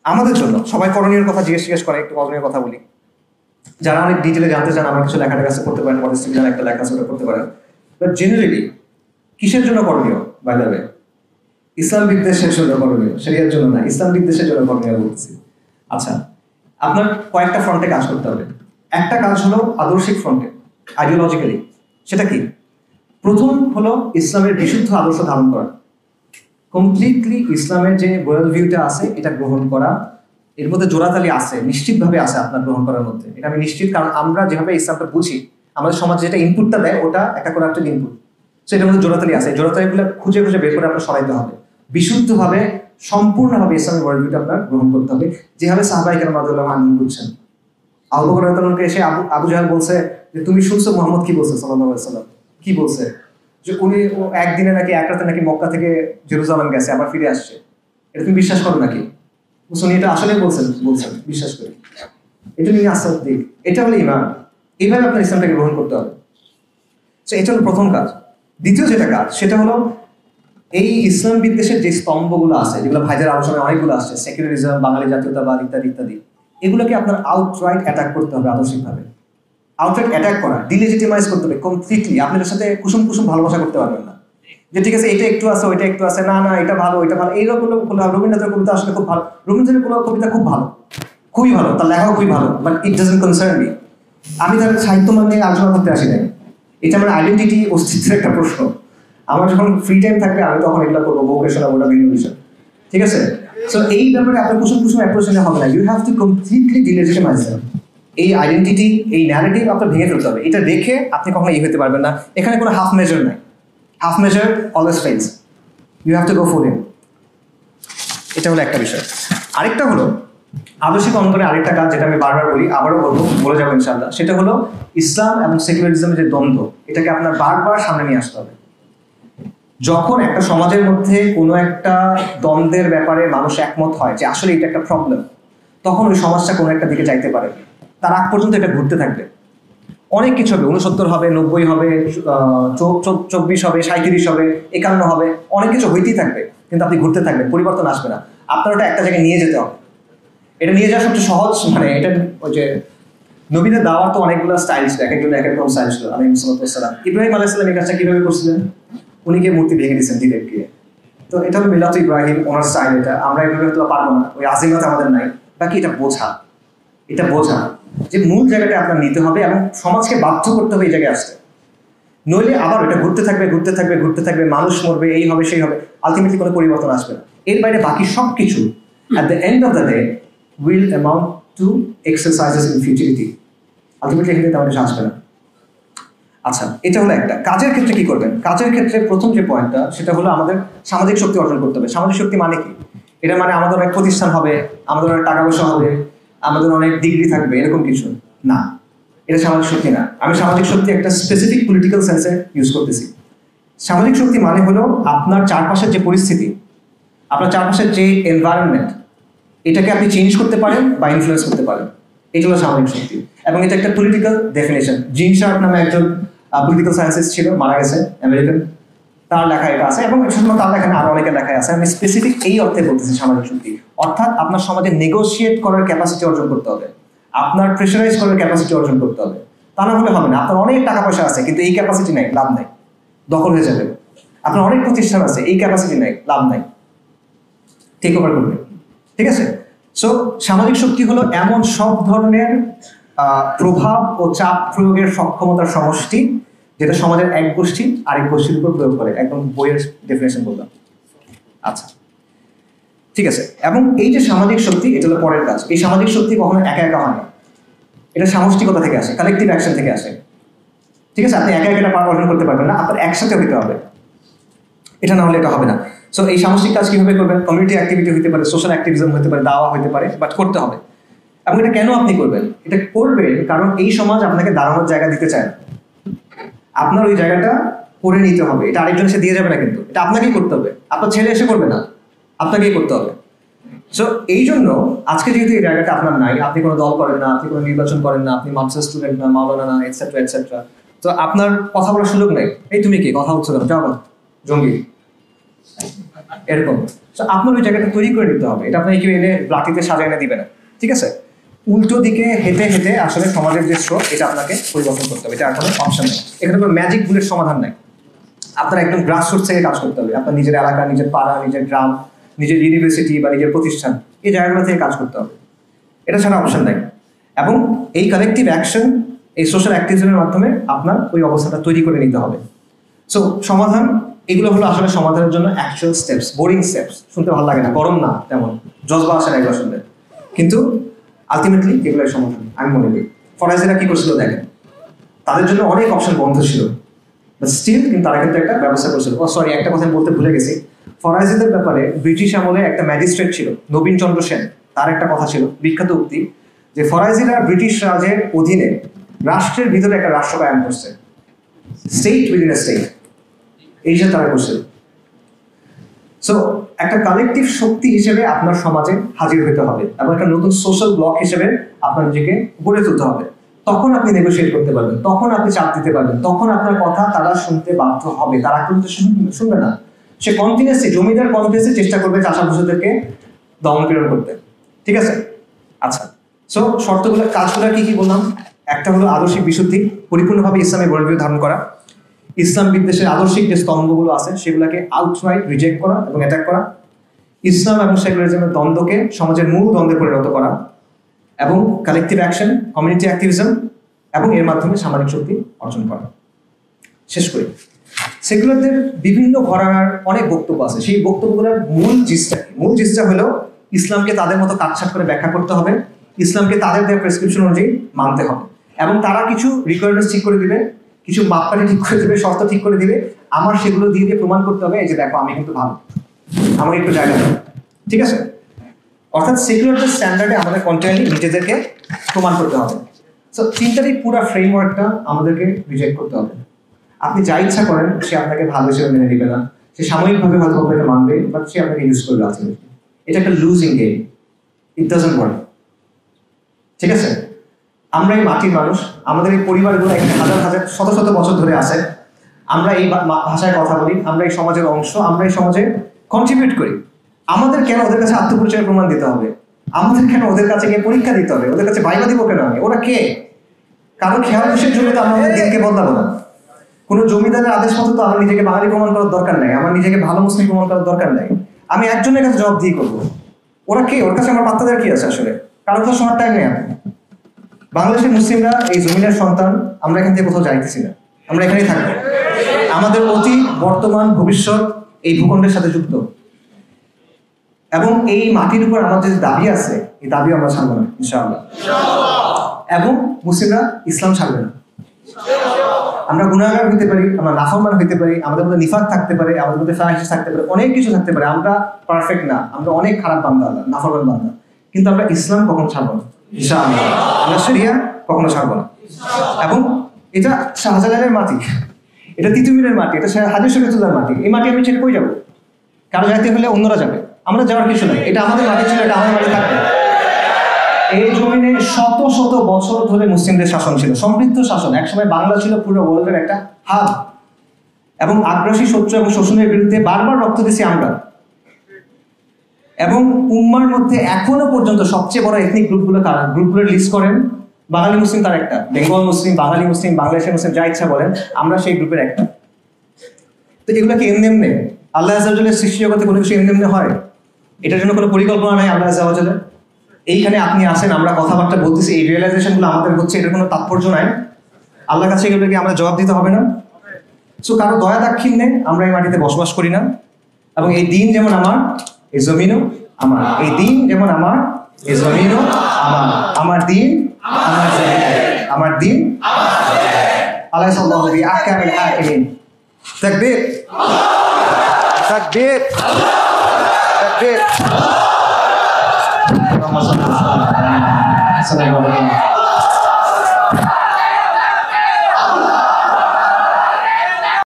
আমাদের জন্য সবাই করণীয় কথা জিজ্ঞেস করে, একটু করণীয় কথা বলি। যারা অনেক ডিটেলে জানতে চান আমার কিছু লেখাটা কাছে করতে পারেন, পলিসিভিশন একটা লেখা আছে ওটা করতে পারেন। বাট জেনারেলি কিসের জন্য করণীয়? বাই দ্য ওয়ে, ইসলাম বিদ্বেষের জন্য করণীয়, শরিয়ার জন্য না, ইসলাম বিদ্বেষের জন্য করণীয় বলতেছি। আচ্ছা, আপনার কয়েকটা ফ্রন্টে কাজ করতে হবে। একটা কাজ হলো আদর্শিক ফ্রন্টে, আইডিওলজিক্যালি। সেটা কি? প্রথম হলো ইসলামের বিশুদ্ধ আদর্শ ধারণ করা, কমপ্লিটলি ইসলামের যে ওয়ার্ল্ড ভিউটা আছে এটা গ্রহণ করা। এর মধ্যে জোড়াতালি আছে, নিশ্চিতভাবে আছে আপনার গ্রহণ করার মধ্যে, এটা আমি নিশ্চিত। কারণ আমরা যেভাবে ইসলামটা বুঝি, আমাদের সমাজে যেটা ইনপুটটা দেয় ওটা একটা করে একটা ইনপুট, সো এটার মধ্যে জোড়াতালি আছে। জোড়াতালিগুলো খুঁজে খুঁজে বের করে আপনার সরাইতে হবে, বিশুদ্ধভাবে সম্পূর্ণভাবে ইসলামের ওয়ার্ল্ড ভিউটা আপনার গ্রহণ করতে হবে, যেভাবে সাহাবায়ে কেরাম রাদিয়াল্লাহু আনহুম বুঝছেন। আবু বকর রাদিয়াল্লাহু আনহুকে এসে আবু জাহেল বলছে যে তুমি শুনছো মুহাম্মদ কি বলছে সাল্লাল্লাহু আলাইহি ওয়াসাল্লাম? কি বলছে? যে উনি একদিনে নাকি এক রাতে নাকি মক্কা থেকে জেরুজালেম গেছে, আবার ফিরে আসছে। এটা তুমি বিশ্বাস করো নাকি? উনি এটা আসলে বলছেন বিশ্বাস করি, এটা নিয়ে আসার দিক, এটা হলো ইমান। এইভাবে আপনার ইসলামটাকে গ্রহণ করতে হবে। তো এটা হলো প্রথম কাজ। দ্বিতীয় যেটা কাজ সেটা হলো এই ইসলাম বিদ্বেষের যে স্তম্ভগুলো আছে, যেগুলো ভাইদের আলোচনায় অনেকগুলো আসছে, সেকুলারিজম, বাঙালি জাতীয়তাবাদ ইত্যাদি ইত্যাদি, এগুলোকে আপনার আউটরাইট অ্যাটাক করতে হবে আদর্শিকভাবে। আউটরাইট অ্যাটাক করা, ডিলেজিটিমাইজ করতে হবে কমপ্লিটলি। আপনি এর সাথে কুসুম কুসুম ভালোবাসা করতে পারবেন না, যে ঠিক আছে এটা একটু আছে ওইটা একটু আছে, না না এটা ভালো ওইটা ভালো, এইরকম রবীন্দ্রনাথের কবিতা আসলে খুব ভালো, রবীন্দ্রনাথের কবিতা খুব ভালো, খুবই ভালো, তার লেখাও খুবই ভালো, but it doesn't concern me. আমি তার সাহিত্য মানে আলোচনা করতে আসি নাই, এটা আমার আইডেন্টিটি, অস্তিত্বের একটা প্রশ্ন। আমার যখন ফ্রি টাইম থাকবে আমি তখন এগুলো করবো, বউকে শোনাবো, ওটা ভিন্ন বিষয়, ঠিক আছে? সো এই ব্যাপারে আপনার কুসুম কুসুম অ্যাপ্রোচ নিলে হবে না, you have to completely delegitimize them. এই আইডেন্টিটি, এই ন্যারেটিভ আপনার ভেঙে ফেলতে হবে। এটা দেখে আপনি কখনো হতে পারবেন না। এখানে কোনো হাফ মেজার নাই, half measure always fails, you have to go full in. এটা হলো একটা বিষয়। আরেকটা হলো আদর্শিক অঙ্গনে আরেকটা কাজ, যেটা আমি বারবার বলি, আবারও বলবো, বলে যাবো ইনশাআল্লাহ, সেটা হলো ইসলাম এবং সেকুলারিজমের যে দ্বন্দ্ব, এটাকে আপনার বারবার সামনে নিয়ে আসতে হবে। যখন একটা সমাজের মধ্যে কোনো একটা দ্বন্দ্বের ব্যাপারে মানুষ একমত হয় যে আসলে এটা একটা প্রবলেম, তখন ওই সমাজটা কোনো একটা দিকে যাইতে পারে, তার আগ পর্যন্ত এটা ঘুরতে থাকবে। অনেক কিছু হবে, 69 হবে, 90 হবে, 24 হবে, 37 হবে, 51 হবে, অনেক কিছু হইতেই থাকবে, কিন্তু আপনি ঘুরতে থাকবেন, পরিবর্তন আসবে না। আপনার ওটা একটা জায়গায় নিয়ে যেতে হবে। এটা নিয়ে যাওয়া সবচেয়ে সহজ, মানে এটা ওই যে নবীদের দাওয়ার তো অনেকগুলো স্টাইল ছিল, এক একজন এক এক রকম স্টাইল ছিল। আলাইহিস সালাম ইব্রাহিম আলাইহিস সালাম এই কাজটা কিভাবে করছিলেন? উনি গিয়ে মূর্তি ভেঙে দিয়েছেন দিদেরকে। তো এটা হলো মিলাত ইব্রাহিম, ওনার স্টাইল। এটা আমরা এভাবে হয়তো পারবো না, ওই আজিমত আমাদের নাই। বাকি এটা বোঝা যে মূল জায়গাটা আপনার নিতে হবে এবং সমাজকে বাধ্য করতে হবে এই জায়গায় আসতে, নইলে আবার এটা ঘুরতে থাকবে, মানুষ মরবে, এই হবে সেই হবে, আলটিমেটলি কোনো পরিবর্তন আসবে না। এর বাইরে বাকি সব কিছু at the end of the day will amount to exercises in futility. Ultimately এখানে তেমন কিছু আসবে না। আচ্ছা, এটা হলো একটা। কাজের ক্ষেত্রে কি করবেন? কাজের ক্ষেত্রে প্রথম যে পয়েন্টটা সেটা হলো আমাদের সামাজিক শক্তি অর্জন করতে হবে। সামাজিক শক্তি মানে কি? এটা মানে আমাদের অনেক প্রতিষ্ঠান হবে, আমাদের অনেক টাকা পয়সা হবে, আমাদের অনেক ডিগ্রি থাকবে, এরকম কিছু না। এটা সামাজিক শক্তি না। আমি সামাজিক শক্তি একটা স্পেসিফিক পলিটিক্যাল সেন্সে ইউজ করতেছি। সামাজিক শক্তি মানে হলো আপনার চারপাশের যে পরিস্থিতি, আপনার চারপাশের যে এনভায়রনমেন্ট, এটাকে আপনি চেঞ্জ করতে পারেন বা ইনফ্লুয়েন্স করতে পারেন। এটা হলো সামাজিক শক্তি, এবং এটা একটা পলিটিক্যাল ডেফিনেশন। জিন শার্ট নামে একজন পলিটিক্যাল সায়েন্সিস্ট ছিল, মারা গেছে, আমেরিকান, তার লেখা এটা আছে, এবং শুধু তার লেখা না, আরো অনেকের লেখায় আছে। আমি স্পেসিফিক এই অর্থে বলতেছি সামাজিক শক্তি, অর্থাৎ আপনার সমাজে নেগোশিয়েট করার ক্যাপাসিটি অর্জন করতে হবে, আপনার প্রেশারাইজ করার ক্যাপাসিটি অর্জন করতে হবে। তা না হলে হবে না। আপনার অনেক টাকা পয়সা আছে কিন্তু এই ক্যাপাসিটি নাই, লাভ নাই, দখল হয়ে যাবে। আপনার অনেক প্রতিষ্ঠান আছে, এই ক্যাপাসিটি নাই, লাভ নাই, টেক ওভার করবে, ঠিক আছে? সো সামাজিক শক্তি হলো এমন সব ধরনের প্রভাব ও চাপ প্রয়োগের সক্ষমতার সমষ্টি, যেটা সমাজের এক গোষ্ঠী আরেক গোষ্ঠীর উপর প্রয়োগ করে। একদম বইয়ের ডেফিনেশন বললাম। আচ্ছা, ঠিক আছে। এবং এই যে সামাজিক শক্তি, এটা হলো পরের কাজ। এই সামাজিক শক্তি কখনো একা একা হয় না, এটা সামষ্টিকতা থেকে আসে, কালেকটিভ অ্যাকশন থেকে আসে, ঠিক আছে? আপনি একা একা এটা অর্জন করতে পারবেন না, আপনার একসাথে হইতে হবে, এটা না হলে এটা হবে না। সো এই সামাজিক কাজ কিভাবে করবেন? কমিউনিটি অ্যাক্টিভিটি হতে পারে, সোশ্যাল অ্যাক্টিভিজম হতে পারে, দাওয়া হতে পারে, বাট করতে হবে। এবং এটা কেন আপনি করবেন? এটা করবেন কারণ এই সমাজ আপনাকে দাঁড়ানোর জায়গা দিতে চায় না, আপনার ওই জায়গাটা করে নিতে হবে। এটা আরেকজন এসে দিয়ে যাবে না, কিন্তু এটা আপনাকেই করতে হবে, আপনার ছেলে এসে করবে না, আপনাকেই করতে হবে। সো এই জন্য আজকে যেহেতু এই জায়গাটা আপনার নাই, আপনি কোনো দল করেন না, আপনি কোনো নির্বাচন করেন না, আপনি মাদ্রাসা স্টুডেন্ট না, মাওলানা না, এটসেট্রা এটসেট্রা, তো আপনার কথা বলার সুযোগ নেই। এই তুমি কি কথা হচ্ছে কেন, যাও জঙ্গি, এরকম আপনার ওই জায়গাটা তৈরি করে নিতে হবে। এটা আপনাকে কেউ এনে লাঠিতে সাজায় এনে দিবে না, ঠিক আছে? উল্টো দিকে হেঁটে হেঁটে আসলে সমাজের যে স্রোত, এটা আপনাকে পরিবর্তন করতে হবে। এটা আর কোনো অপশন নেই, এখানে কোনো ম্যাজিক বুলেট সমাধান নাই। আপনার একদম গ্রাসরুট থেকে কাজ করতে হবে। আপনার নিজের এলাকা, নিজের পাড়া, নিজের গ্রাম, নিজের ইউনিভার্সিটি বা নিজের প্রতিষ্ঠান, এই জায়গাগুলো থেকে কাজ করতে হবে। এটা ছাড়া অপশন নাই। এবং এই কালেকটিভ অ্যাকশন, এই সোশ্যাল অ্যাক্টিভিজমের মাধ্যমে আপনার ওই অবস্থাটা তৈরি করে নিতে হবে। সো সমাধান এগুলো হলো আসলে সমাধানের জন্য অ্যাকচুয়াল স্টেপস। বোরিং স্টেপস, শুনতে ভালো লাগে না, গরম না তেমন, জজবা আসে না এগুলো শুনলে, কিন্তু আলটিমেটলি এগুলোর সমাধান আমি মনে করি। ফরাইজিরা কি করছিল দেখেন, তাদের জন্য অনেক অপশন বন্ধ ছিল, স্টিল কিন্তু তারা কিন্তু একটা ব্যবস্থা করেছিল। সরি, একটা কথা আমি বলতে ভুলে গেছি। ফরাইজিদের ব্যাপারে ব্রিটিশ আমলে একটা ম্যাজিস্ট্রেট ছিল, নবীন চন্দ্র সেন, তার একটা কথা ছিল, বিখ্যাত উক্তি, যে ফরাইজিরা ব্রিটিশ রাজের অধীনে রাষ্ট্রের ভিতরে একটা রাষ্ট্র কায়েম করছে, স্টেট উইদিন এ স্টেট, এই হিসেবে তারা করছিল। সো একটা কালেকটিভ শক্তি হিসেবে আপনার সমাজে হাজির হতে হবে এবং একটা নতুন সোশ্যাল ব্লক হিসেবে আপনার নিজেকে গড়ে তুলতে হবে। তখন আপনি নেগোশিয়েট করতে পারবেন, তখন আপনি চাপ দিতে পারবেন, তখন আপনার কথা তারা শুনতে বাধ্য হবে। তারা কিন্তু শুনবে না, সে কন্টিনিউসলি, জমিদার কন্টিনিউসলি চেষ্টা করবে চাষাবাসীদেরকে দমন পীড়ন করতে, ঠিক আছে? আচ্ছা, সো শর্তগুলো, কাজগুলো কি কি বললাম? একটা হলো আদর্শিক বিশুদ্ধি, পরিপূর্ণভাবে ইসলামের ওয়ার্ল্ডভিউ ধারণ করা, ইসলাম বিদ্বেষের আদর্শিক যে স্তম্ভগুলো আছে সেগুলোকে আউটরাইট রিজেক্ট করা এবং অ্যাটাক করা, ইসলাম এবং সেকুলারিজমের দ্বন্দ্বকে সমাজের মূল দ্বন্দ্বে পরিণত করা, এবং কালেকটিভ অ্যাকশন, কমিউনিটি অ্যাক্টিভিজম, এবং এর মাধ্যমে সামাজিক শক্তি অর্জন করা। শেষ করি, সেকুলারদের বিভিন্ন ঘরানার অনেক বক্তব্য আছে, সেই বক্তব্যগুলোর মূল জিনিসটা হলো ইসলামকে তাদের মতো কাটছাট করে ব্যাখ্যা করতে হবে, ইসলামকে তাদের দেওয়া প্রেসক্রিপশন অনুযায়ী মানতে হবে, এবং তারা কিছু রিকোয়ারমেন্টস ঠিক করে দিবে, কিছু মাপকাঠি ঠিক করে দেবে, শর্ত ঠিক করে দিবে। আমার সেগুলো দিয়ে প্রমাণ করতে হবে, এই যে দেখো আমি কিন্তু ভালো, আমাকে একটু জায়গা দেবে, ঠিক আছে? অর্থাৎ সেকুলারদের স্ট্যান্ডার্ডে আমাদের কন্টিনিউয়ালি নিজেদেরকে প্রমাণ করতে হবে। সো তিনটারই পুরো ফ্রেমওয়ার্কটা আমাদেরকে রিজেক্ট করতে হবে। আপনি যা ইচ্ছা করেন, সে আপনাকে ভালো হিসেবে মেনে নেবে না, সে সাময়িকভাবে হয়তো আপনাকে মানবে, বাট সে আপনাকে ইউজ করবে আলটিমেটলি। এটা একটা losing game, it doesn't work, ঠিক আছে? আমরা এই মাটির মানুষ, আমাদের এই পরিবারগুলো এখানে হাজার হাজার শত শত বছর ধরে আছে, আমরা এই ভাষায় কথা বলি, আমরা এই সমাজের অংশ, আমরা এই সমাজে কন্ট্রিবিউট করি। আমাদের কেন ওদের কাছে আত্মপরিচয়ের প্রমাণ দিতে হবে? আমাদের কেন ওদের কাছে গিয়ে পরীক্ষা দিতে হবে? ওদের কাছে ভাইবা দিব কেন আমি? ওরা কে? কারো খেয়াল খুশির জন্য তো আমরা দিনকে বদলাবো না। কোনো জমিদারের আদেশ মতো তো আমার নিজেকে বাঙালি প্রমাণ করার দরকার নাই, আমার নিজেকে ভালো মুসলিম প্রমাণ করার দরকার নাই। আমি একজনের কাছে জবাব দিয়ে করবো। ওরা কে? ওর কাছে আমার পাত্তা দেওয়ার কি আছে আসলে? কারো তো শোনার টাইম নেই। আপনি বাংলাদেশের মুসলিমরা এই জমিনের সন্তান, আমরা এখান থেকে কোথাও যাইতেছি না, আমরা এখানেই থাকবো। আমাদের অতীত, বর্তমান, ভবিষ্যৎ এই ভূখণ্ডের সাথে যুক্ত, এবং এই মাটির উপর আমাদের যে দাবি আছে, এই দাবি আমরা ছাড়বো না ইনশাআল্লাহ। এবং মুসলিমরা ইসলাম ছাড়বে না। আমরা গুনাহগার হইতে পারি, আমরা নাফরমান হইতে পারি, আমাদের মধ্যে নিফাক থাকতে পারে, আমাদের মধ্যে ফাহিশ থাকতে পারে, অনেক কিছু থাকতে পারে, আমরা পারফেক্ট না, আমরা অনেক খারাপ বান্দা, নাফরমান বান্দা, কিন্তু আমরা ইসলাম কখনো ছাড়বো না ইনশাআল্লাহ। আমরা শরিয়া কখনো ছাড়বো না। এবং এটা শাহজালালের মাটি, এটা তিতুমিরের মাটি, এটা হাজির শরীয়তুল্লাহর মাটি। এই মাটি আমি ছেড়ে কই যাবো? কারো যাইতে হলে অন্যরা যাবে, আমরা যাওয়ার কিছু নাই। এটা আমাদের মাটি ছিল, এটা আমাদের মাটি থাকবে। এই জমিনে শত শত বছর ধরে মুসলিমদের শাসন ছিল, সমৃদ্ধ শাসন। একসময় বাংলা ছিল পুরো ওয়ার্ল্ডের একটা হাব, এবং আগ্রাসী শত্রু এবং শোষণের বিরুদ্ধে বারবার রক্ত দিয়েছি আমরা। এবং উম্মার মধ্যে এখনো পর্যন্ত সবচেয়ে বড় এথনিক গ্রুপগুলোর লিস্ট করেন, বাঙালি মুসলিম তার একটা, বেঙ্গল মুসলিম, বাঙালি মুসলিম, বাংলাদেশের মুসলিম, যা ইচ্ছা বলেন, আমরা সেই গ্রুপের একটা। তো এগুলো কি এমনি এমনি আল্লাহ আযজা ওয়া জাল্লার সৃষ্টি জগতে কোনো কিছু এমনি এমনি হয়? এটার জন্য কোনো পরিকল্পনা নাই আল্লাহ আযজা ওয়া জাল্লার। এইখানে আপনি আসেন, আমরা কথাবার্তা বলতেছি, এই রিয়েলাইজেশনগুলো আমাদের হচ্ছে, এটার কোনো তাৎপর্য নাই? আল্লাহর কাছে এগুলোকে আমরা জবাব দিতে হবে না? সো কারো দয়া দাক্ষিণ্যে আমরা এই মাটিতে বসবাস করি না। এবং এই দিন যেমন আমার, এই জমিনও আমার। এই দিন যেমন আমার, এই জমিনও আমার। আমার দিন আমার জমিন, আমার দিন আলাইহিসসাল্লাহু বিআহকামিল হাকিমিন। তাকবীর, তাকবীর, তাকবীর।